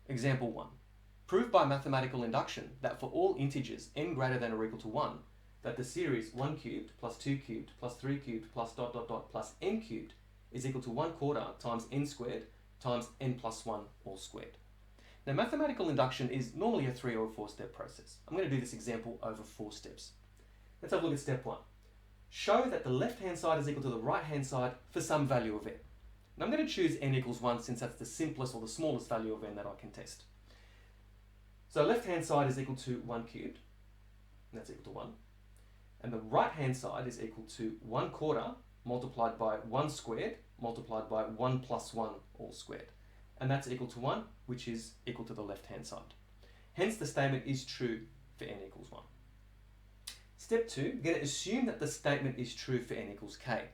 Example 1. Prove by mathematical induction that for all integers n greater than or equal to 1, that the series 1 cubed plus 2 cubed plus 3 cubed plus ... plus n cubed is equal to 1/4 times n squared times n plus 1 all squared. Now, mathematical induction is normally a 3 or a 4-step process. I'm going to do this example over 4 steps. Let's have a look at step 1. Show that the left-hand side is equal to the right-hand side for some value of n. And I'm going to choose n equals 1 since that's the simplest or the smallest value of n that I can test. So left-hand side is equal to 1 cubed, and that's equal to 1. And the right-hand side is equal to 1/4 multiplied by 1 squared multiplied by 1 plus 1 all squared. And that's equal to 1, which is equal to the left-hand side. Hence, the statement is true for n equals 1. Step 2, we're going to assume that the statement is true for n equals k.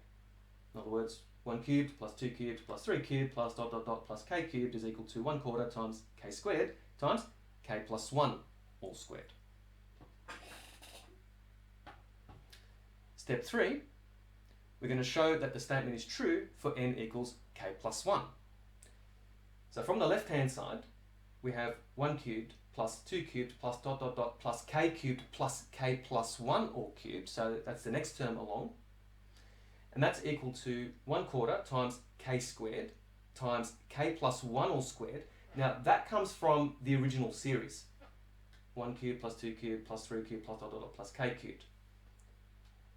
In other words, 1 cubed plus 2 cubed plus 3 cubed plus ... plus k cubed is equal to 1/4 times k squared times k plus 1 all squared. Step 3, we're going to show that the statement is true for n equals k plus 1. So from the left-hand side, we have 1 cubed plus 2 cubed plus ... plus k cubed plus k plus 1 all cubed. So that's the next term along. And that's equal to 1/4 times k squared times k plus 1 all squared. Now that comes from the original series. 1 cubed plus 2 cubed plus 3 cubed plus ... plus k cubed.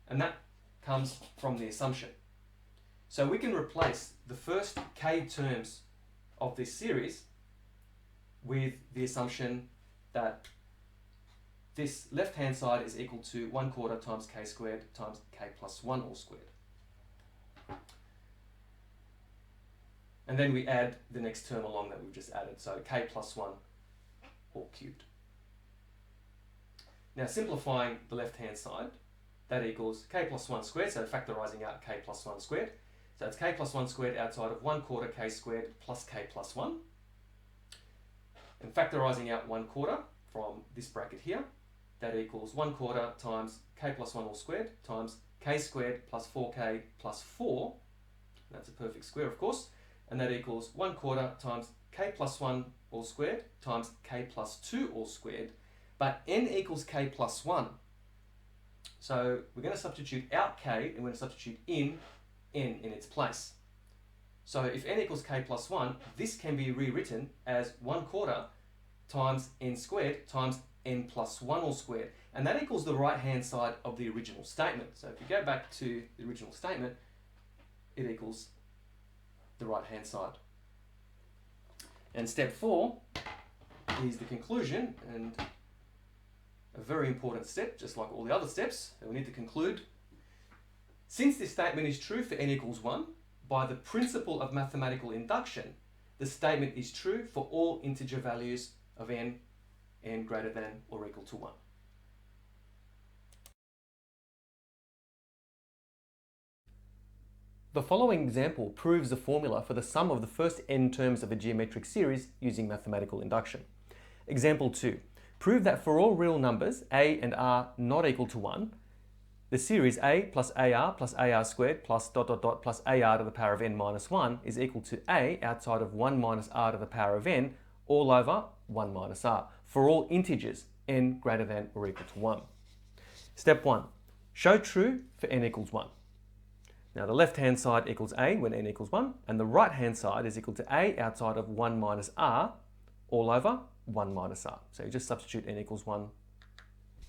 And that comes from the assumption. So we can replace the first k terms of this series with the assumption that this left-hand side is equal to 1/4 times k squared times k plus 1 all squared. And then we add the next term along that we've just added, so k plus 1 all cubed. Now simplifying the left-hand side, that equals k plus 1 squared, so factorising out k plus 1 squared. So it's k plus 1 squared outside of 1/4 k squared plus k plus 1. And factorising out 1/4 from this bracket here, that equals 1/4 times k plus 1 all squared times k squared plus 4k plus 4. That's a perfect square, of course. And that equals 1/4 times k plus 1 all squared times k plus 2 all squared. But n equals k plus 1. So we're going to substitute out k and we're going to substitute in n in its place. So if n equals k plus 1, this can be rewritten as 1/4 times n squared times n plus 1 all squared. And that equals the right-hand side of the original statement. So if you go back to the original statement, it equals the right-hand side. And step 4 is the conclusion, and a very important step, just like all the other steps that we need to conclude. Since this statement is true for n equals 1, by the principle of mathematical induction, the statement is true for all integer values of n greater than or equal to 1. The following example proves the formula for the sum of the first n terms of a geometric series using mathematical induction. Example 2. Prove that for all real numbers a and r not equal to 1, the series a plus ar squared plus ... plus ar to the power of n minus 1 is equal to a outside of 1 minus r to the power of n all over 1 minus r for all integers n greater than or equal to 1. Step 1. Show true for n equals 1. Now the left-hand side equals a when n equals 1, and the right-hand side is equal to a outside of 1 minus r all over 1 minus r. So you just substitute n equals 1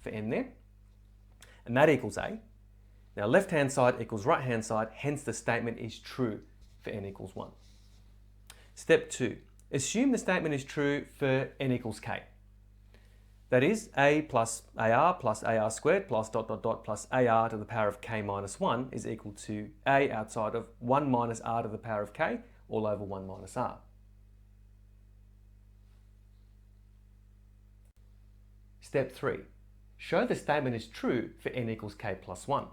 for n there, and that equals a. Now left-hand side equals right-hand side, hence the statement is true for n equals 1. Step 2. Assume the statement is true for n equals k. That is, a plus ar squared plus ... plus ar to the power of k minus 1 is equal to a outside of 1 minus r to the power of k all over 1 minus r. Step 3. Show the statement is true for n equals k plus 1.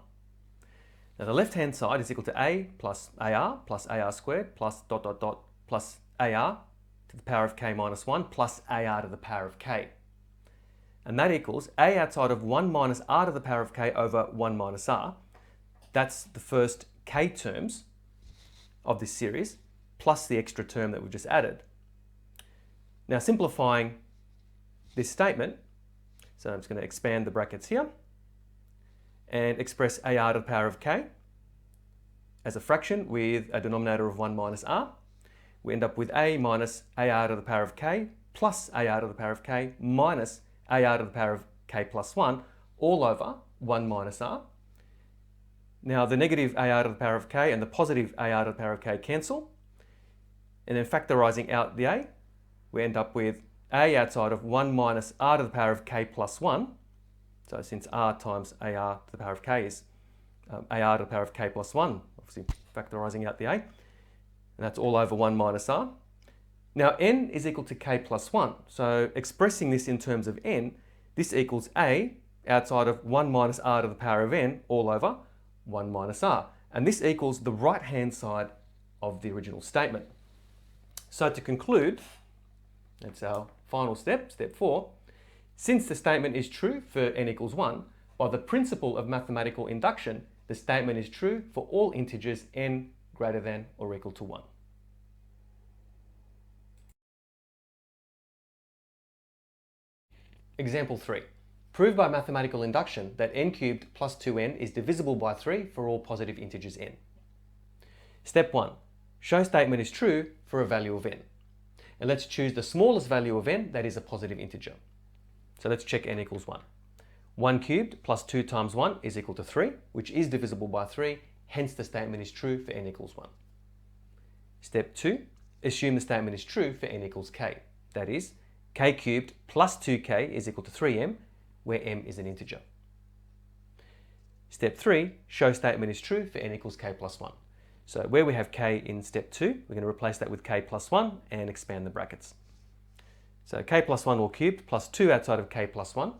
Now the left-hand side is equal to a plus ar squared plus ... plus ar to the power of k minus 1 plus ar to the power of k. And that equals a outside of 1 minus r to the power of k over 1 minus r. That's the first k terms of this series, plus the extra term that we've just added. Now simplifying this statement, so I'm just going to expand the brackets here and express AR to the power of K as a fraction with a denominator of 1 minus R. We end up with A minus AR to the power of K plus AR to the power of K minus AR to the power of K plus 1 all over 1 minus R. Now the negative AR to the power of K and the positive AR to the power of K cancel. And then factorising out the A, we end up with A outside of 1 minus R to the power of K plus 1. So since R times AR to the power of K is AR to the power of K plus 1, obviously factorising out the A. And that's all over 1 minus R. Now n is equal to K plus 1. So expressing this in terms of n, this equals A outside of 1 minus R to the power of n all over 1 minus R. And this equals the right-hand side of the original statement. So to conclude, that's our final step, step 4. Since the statement is true for n equals 1, by the principle of mathematical induction, the statement is true for all integers n greater than or equal to 1. Example 3. Prove by mathematical induction that n cubed plus 2n is divisible by 3 for all positive integers n. Step 1. Show statement is true for a value of n. And let's choose the smallest value of n that is a positive integer. So let's check n equals 1. 1 cubed plus 2 times 1 is equal to 3, which is divisible by 3, hence the statement is true for n equals 1. Step 2. Assume the statement is true for n equals k. That is, k cubed plus 2k is equal to 3m, where m is an integer. Step 3. Show statement is true for n equals k plus 1. So where we have k in step 2, we're going to replace that with k plus 1 and expand the brackets. So k plus 1 all cubed plus 2 outside of k plus 1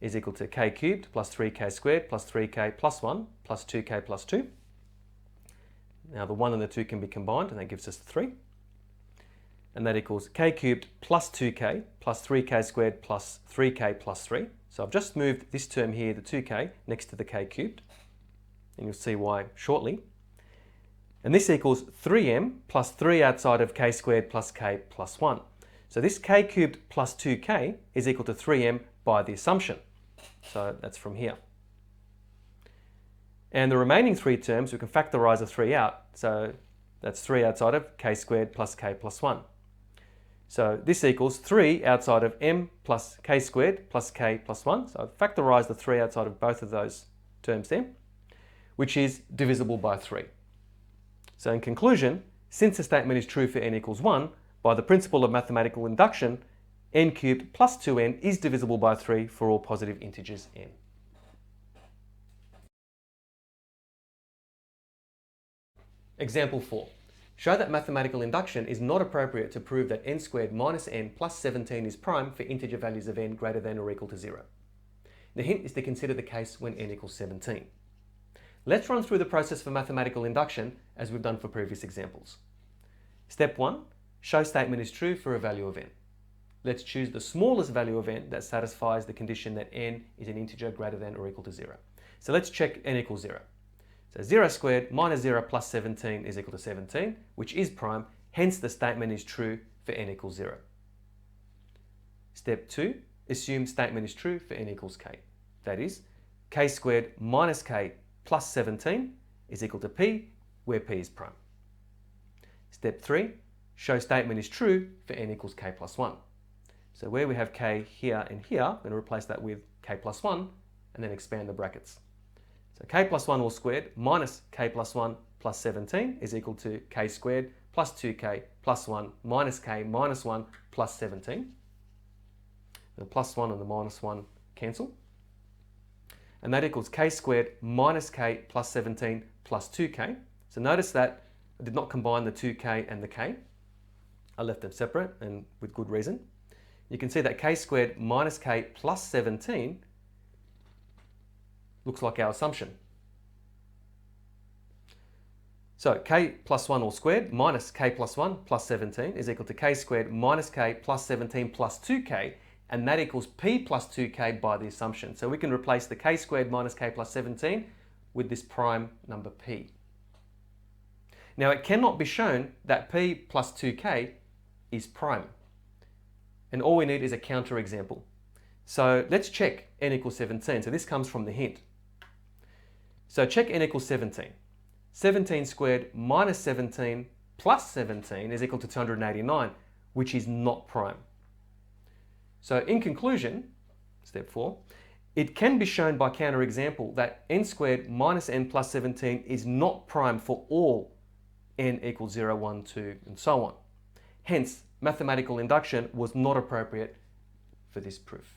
is equal to k cubed plus 3k squared plus 3k plus 1 plus 2k plus 2. Now the 1 and the 2 can be combined and that gives us 3. And that equals k cubed plus 2k plus 3k squared plus 3k plus 3. So I've just moved this term here, the 2k, next to the k cubed. And you'll see why shortly. And this equals 3m plus 3 outside of k squared plus k plus 1. So this k cubed plus 2k is equal to 3m by the assumption. So that's from here. And the remaining 3 terms, we can factorise the 3 out. So that's 3 outside of k squared plus k plus 1. So this equals 3 outside of m plus k squared plus k plus 1. So I've factorised the 3 outside of both of those terms there, which is divisible by 3. So in conclusion, since the statement is true for n equals 1, by the principle of mathematical induction, n cubed plus 2n is divisible by 3 for all positive integers n. Example 4. Show that mathematical induction is not appropriate to prove that n squared minus n plus 17 is prime for integer values of n greater than or equal to 0. The hint is to consider the case when n equals 17. Let's run through the process for mathematical induction as we've done for previous examples. Step 1. Show statement is true for a value of n. Let's choose the smallest value of n that satisfies the condition that n is an integer greater than or equal to 0. So let's check n equals 0. So 0 squared minus 0 plus 17 is equal to 17, which is prime, hence the statement is true for n equals 0. Step 2. Assume statement is true for n equals k. That is, k squared minus k plus 17 is equal to p, where p is prime. Step 3. Show statement is true for n equals k plus 1. So where we have k here and here, I'm going to replace that with k plus 1 and then expand the brackets. So k plus 1 all squared minus k plus 1 plus 17 is equal to k squared plus 2k plus 1 minus k minus 1 plus 17. The plus 1 and the minus 1 cancel. And that equals k squared minus k plus 17 plus 2k. So notice that I did not combine the 2k and the k. I left them separate and with good reason. You can see that k squared minus k plus 17 looks like our assumption. So k plus 1 all squared minus k plus 1 plus 17 is equal to k squared minus k plus 17 plus 2k, and that equals p plus 2k by the assumption. So we can replace the k squared minus k plus 17 with this prime number p. Now it cannot be shown that p plus 2k is prime. And all we need is a counterexample. So let's check n equals 17. So this comes from the hint. So check n equals 17. 17 squared minus 17 plus 17 is equal to 289, which is not prime. So in conclusion, step 4, it can be shown by counterexample that n squared minus n plus 17 is not prime for all n equals 0, 1, 2, and so on. Hence, mathematical induction was not appropriate for this proof.